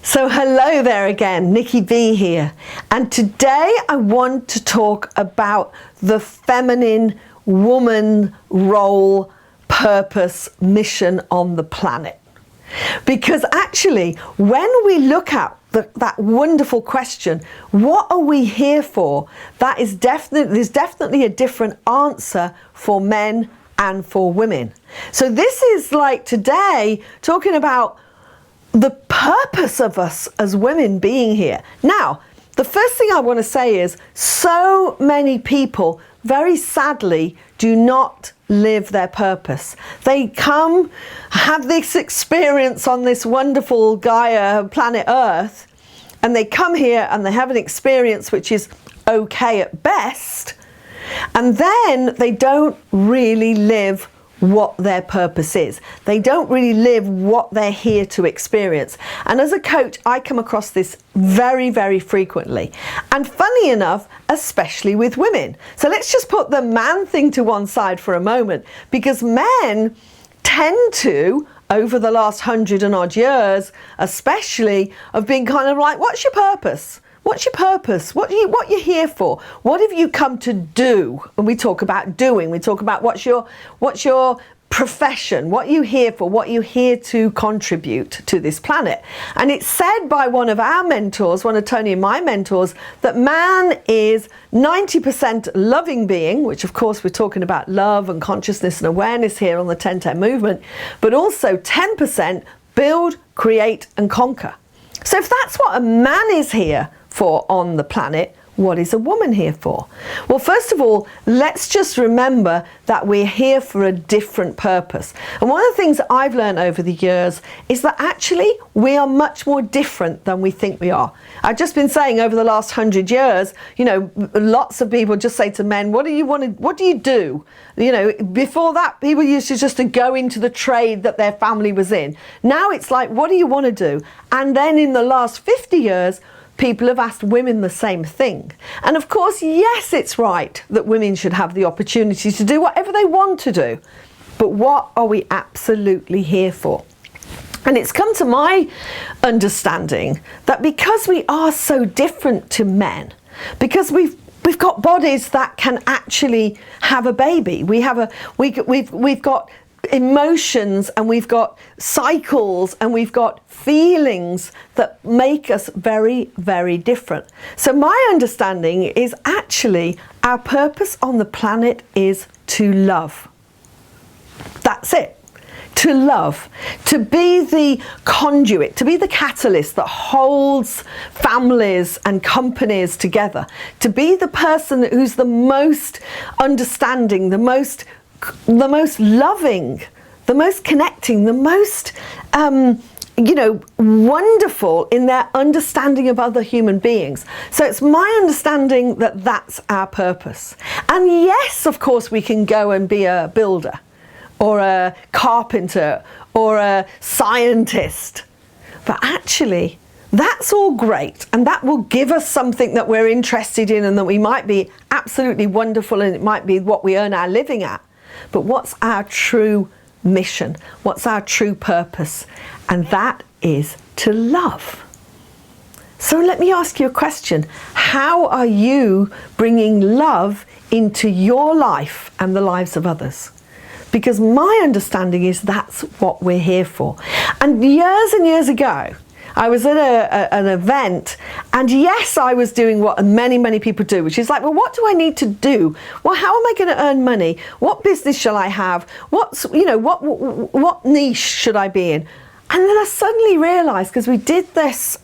So hello there again, Nicki Vee here, and today I want to talk about the feminine woman role, purpose, mission on the planet. Because actually, when we look at that wonderful question, what are we here for? There's definitely a different answer for men and for women. So this is like today talking about the purpose of us as women being here. Now, the first thing I want to say is so many people, very sadly, do not live their purpose. They come, have this experience on this wonderful Gaia planet Earth, and they come here and they have an experience which is okay at best, and then they don't really live what their purpose is. They don't really live what they're here to experience. And as a coach, I come across this very, very frequently. And funny enough, especially with women. So let's just put the man thing to one side for a moment, because men tend to, over the last 100 and odd years, especially, have been kind of like, what's your purpose? What's your purpose? What you're here for? What have you come to do? When we talk about doing, we talk about what's your profession, what you're here for, what you're here to contribute to this planet. And it's said by one of our mentors, one of Tony and my mentors, that man is 90% loving being, which of course we're talking about love and consciousness and awareness here on the 10-10 movement, but also 10% build, create and conquer. So if that's what a man is here for on the planet, what is a woman here for? Well, first of all, let's just remember that we're here for a different purpose. And one of the things that I've learned over the years is that actually we are much more different than we think we are. I've just been saying over the last 100 years, you know, lots of people just say to men, what do you do? You know, before that, people used to just to go into the trade that their family was in. Now it's like, what do you want to do? And then in the last 50 years, people have asked women the same thing. And of course, yes, it's right that women should have the opportunity to do whatever they want to do. But what are we absolutely here for? And it's come to my understanding that because we are so different to men, because we've got bodies that can actually have a baby, we've got emotions and we've got cycles and we've got feelings that make us very, very different. So my understanding is actually our purpose on the planet is to love. That's it. To love, to be the conduit, to be the catalyst that holds families and companies together, to be the person who's the most understanding, the most loving, the most connecting, the most wonderful in their understanding of other human beings. So it's my understanding that that's our purpose. And yes, of course, we can go and be a builder or a carpenter or a scientist, but actually that's all great, and that will give us something that we're interested in and that we might be absolutely wonderful, and it might be what we earn our living at. But what's our true mission? What's our true purpose? And that is to love. So let me ask you a question. How are you bringing love into your life and the lives of others? Because my understanding is that's what we're here for. And years ago, I was at an event, and yes, I was doing what many, many people do, which is like, well, what do I need to do? Well, how am I going to earn money? What business shall I have? What niche should I be in? And then I suddenly realized, because we did this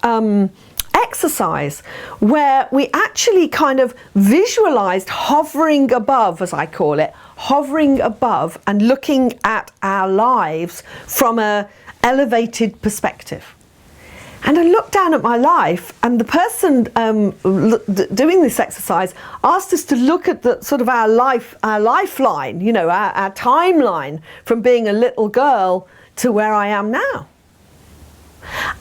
exercise where we actually kind of visualized hovering above, as I call it, hovering above and looking at our lives from an elevated perspective. And I looked down at my life, and the person doing this exercise asked us to look at the sort of our lifeline, you know, our timeline from being a little girl to where I am now.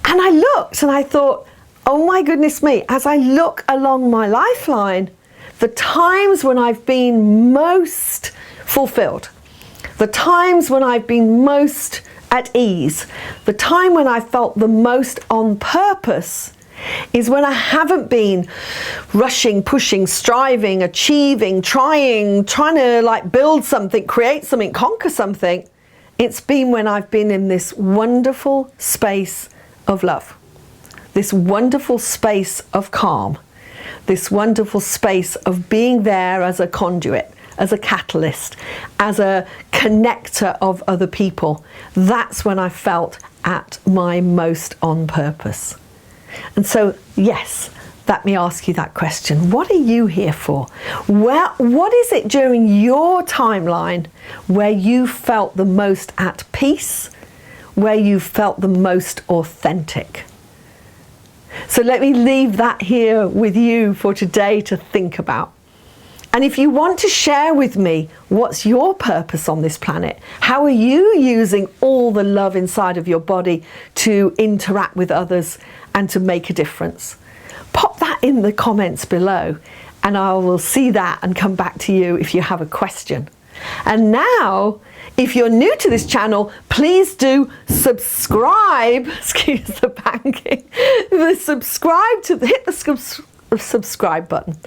And I looked and I thought, oh my goodness me, as I look along my lifeline, the times when I've been most fulfilled, the times when I've been most at ease, the time when I felt the most on purpose, is when I haven't been rushing, pushing, striving, achieving, trying to like build something, create something, conquer something. It's been when I've been in this wonderful space of love, this wonderful space of calm, this wonderful space of being there as a conduit, as a catalyst, as a connector of other people. That's when I felt at my most on purpose. And so, yes, let me ask you that question. What are you here for? What is it during your timeline where you felt the most at peace, where you felt the most authentic? So let me leave that here with you for today to think about. And if you want to share with me what's your purpose on this planet, how are you using all the love inside of your body to interact with others and to make a difference, pop that in the comments below and I will see that and come back to you if you have a question. And now, if you're new to this channel, please do subscribe, excuse the banking, hit the subscribe button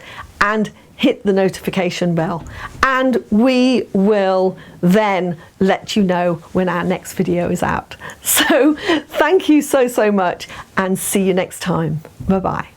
and hit the notification bell, and we will then let you know when our next video is out. So thank you so much and see you next time. Bye bye.